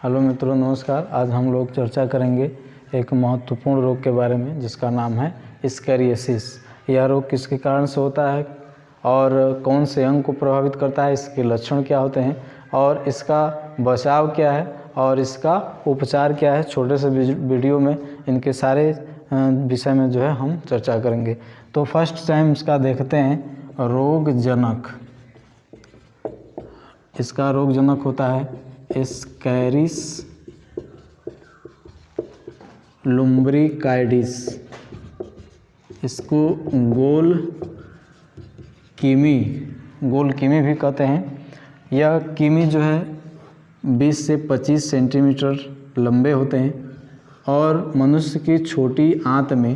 Hello मित्रों, नमस्कार। आज हम लोग चर्चा करेंगे एक महत्वपूर्ण रोग के बारे में जिसका नाम है स्कैरियोसिस। यह रोग किसके कारण से होता है और कौन से अंग को प्रभावित करता है, इसके लक्षण क्या होते हैं और इसका बचाव क्या है और इसका उपचार क्या है। छोटे से वीडियो में इनके सारे विषय में जो है हम चर्चा करेंगे। तो फर्स्ट टाइम इसका देखते हैं रोगजनक। इसका रोगजनक होता है एस्कैरिस लुम्ब्रिकाइडिस। इसको गोल कीमी भी कहते हैं। यह कीमी जो है 20 से 25 सेंटीमीटर लंबे होते हैं और मनुष्य की छोटी आंत में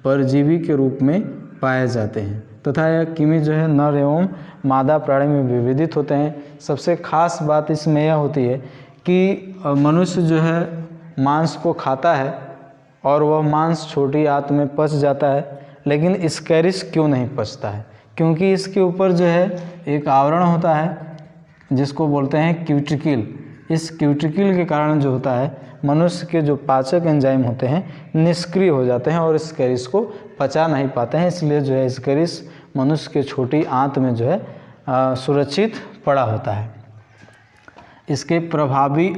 परजीवी के रूप में पाए जाते हैं तथा यह कीमी जो है नर एवं मादा प्राणी में विभेदित होते हैं। सबसे खास बात इसमें यह होती है कि मनुष्य जो है मांस को खाता है और वह मांस छोटी आंत में पच जाता है, लेकिन स्कैरिस क्यों नहीं पचता है? क्योंकि इसके ऊपर जो है एक आवरण होता है जिसको बोलते हैं क्यूटिकल। इस क्यूटिकल के कारण जो होता है मनुष्य के जो पाचक एंजाइम होते हैं निष्क्रिय हो जाते हैं और स्कैरिस को पचा नहीं पाते हैं। इसलिए जो है स्कैरिस मनुष्य के छोटी आंत में जो है सुरक्षित पड़ा होता है। इसके प्रभावी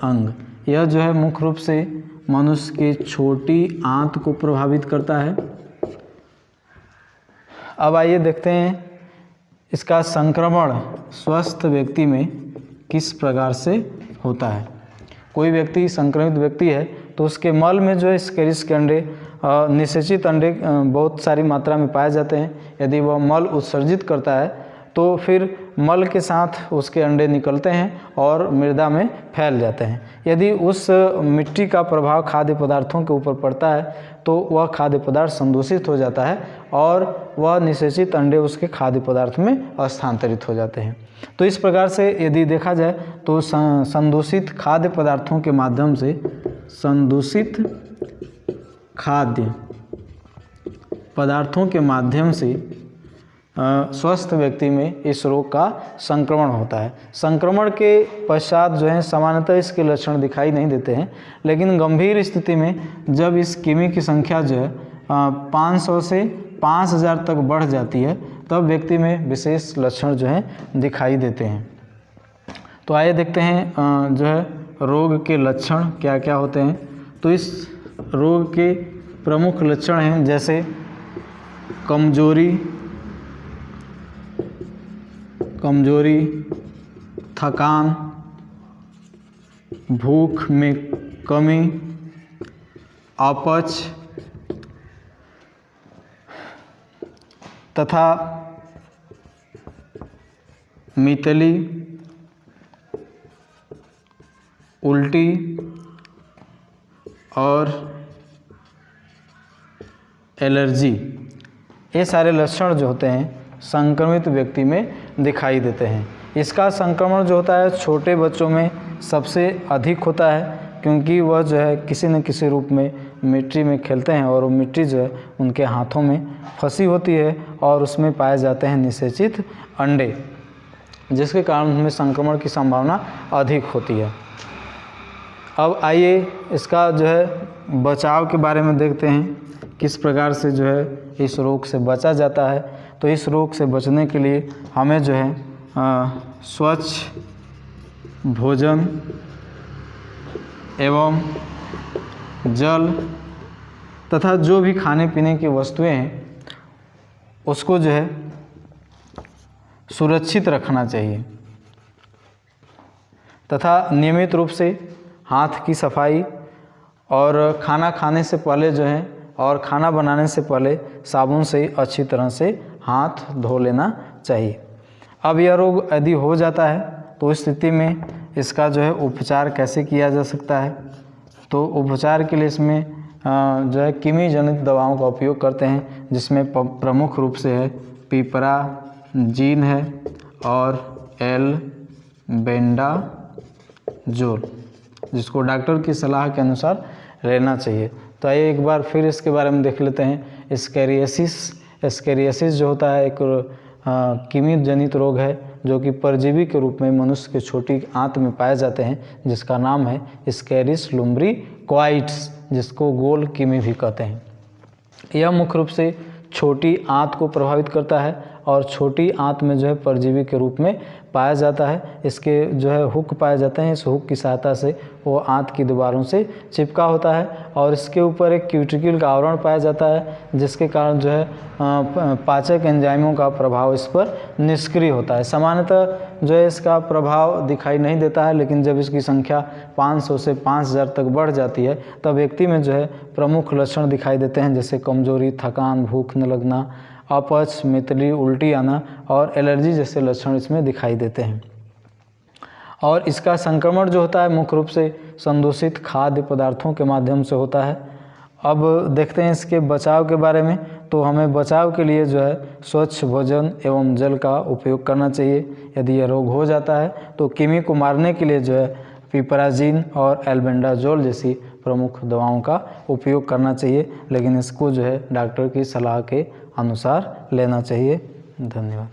अंग यह जो है मुख्य रूप से मनुष्य की छोटी आंत को प्रभावित करता है। अब आइए देखते हैं इसका संक्रमण स्वस्थ व्यक्ति में किस प्रकार से होता है। कोई व्यक्ति संक्रमित व्यक्ति है तो उसके मल में जो है स्कैरिस के अंडे, निषेचित अंडे बहुत सारी मात्रा में पाए जाते हैं। यदि वह मल उत्सर्जित करता है तो फिर मल के साथ उसके अंडे निकलते हैं और मृदा में फैल जाते हैं। यदि उस मिट्टी का प्रभाव खाद्य पदार्थों के ऊपर पड़ता है तो वह खाद्य पदार्थ संदूषित हो जाता है और वह निषेचित अंडे उसके खाद्य पदार्थ में स्थानांतरित हो जाते हैं। तो इस प्रकार से यदि देखा जाए तो संदूषित खाद्य पदार्थों के माध्यम से स्वस्थ व्यक्ति में इस रोग का संक्रमण होता है। संक्रमण के पश्चात जो है सामान्यतः इसके लक्षण दिखाई नहीं देते हैं, लेकिन गंभीर स्थिति में जब इस कीमी की संख्या जो है 500 से 5000 तक बढ़ जाती है तब व्यक्ति में विशेष लक्षण जो है दिखाई देते हैं। तो आइए देखते हैं जो है रोग के लक्षण क्या क्या होते हैं। तो इस रोग के प्रमुख लक्षण हैं जैसे कमजोरी, थकान, भूख में कमी, अपच तथा मितली, उल्टी और एलर्जी। ये सारे लक्षण जो होते हैं संक्रमित व्यक्ति में दिखाई देते हैं। इसका संक्रमण जो होता है छोटे बच्चों में सबसे अधिक होता है, क्योंकि वह जो है किसी न किसी रूप में मिट्टी में खेलते हैं और वो मिट्टी जो है उनके हाथों में फंसी होती है और उसमें पाए जाते हैं निषेचित अंडे, जिसके कारण उनमें संक्रमण की संभावना अधिक होती है। अब आइए इसका जो है बचाव के बारे में देखते हैं, किस प्रकार से जो है इस रोग से बचा जाता है। तो इस रोग से बचने के लिए हमें जो है स्वच्छ भोजन एवं जल तथा जो भी खाने पीने की वस्तुएं हैं उसको जो है सुरक्षित रखना चाहिए तथा नियमित रूप से हाथ की सफाई और खाना खाने से पहले जो है और खाना बनाने से पहले साबुन से अच्छी तरह से हाथ धो लेना चाहिए। अब यह रोग यदि हो जाता है तो उस स्थिति में इसका जो है उपचार कैसे किया जा सकता है। तो उपचार के लिए इसमें जो है कीमी जनित दवाओं का उपयोग करते हैं, जिसमें प्रमुख रूप से है पिपराजीन है और एल्बेंडाजोल, जिसको डॉक्टर की सलाह के अनुसार लेना चाहिए। तो आइए एक बार फिर इसके बारे में देख लेते हैं। स्कैरियोसिस जो होता है एक कृमि जनित रोग है जो कि परजीवी के रूप में मनुष्य के छोटी आंत में पाए जाते हैं, जिसका नाम है स्कैरिस लुम्ब्रिक्वाइट्स, जिसको गोल कृमि भी कहते हैं। यह मुख्य रूप से छोटी आंत को प्रभावित करता है और छोटी आंत में जो है परजीवी के रूप में पाया जाता है। इसके जो है हुक पाए जाते हैं, इस हुक की सहायता से वो आंत की दीवारों से चिपका होता है और इसके ऊपर एक क्यूटिकल का आवरण पाया जाता है, जिसके कारण जो है पाचक एंजाइमों का प्रभाव इस पर निष्क्रिय होता है। सामान्यतः जो है इसका प्रभाव दिखाई नहीं देता है, लेकिन जब इसकी संख्या 500 से 5000 तक बढ़ जाती है तब व्यक्ति में जो है प्रमुख लक्षण दिखाई देते हैं, जैसे कमजोरी, थकान, भूख न लगना, अपच, मितली, उल्टी आना और एलर्जी जैसे लक्षण इसमें दिखाई देते हैं। और इसका संक्रमण जो होता है मुख्य रूप से संदूषित खाद्य पदार्थों के माध्यम से होता है। अब देखते हैं इसके बचाव के बारे में। तो हमें बचाव के लिए जो है स्वच्छ भोजन एवं जल का उपयोग करना चाहिए। यदि यह रोग हो जाता है तो कृमि को मारने के लिए जो है पिपराजिन और एल्बेंडाजोल जैसी प्रमुख दवाओं का उपयोग करना चाहिए, लेकिन इसको जो है डॉक्टर की सलाह के अनुसार लेना चाहिए। धन्यवाद।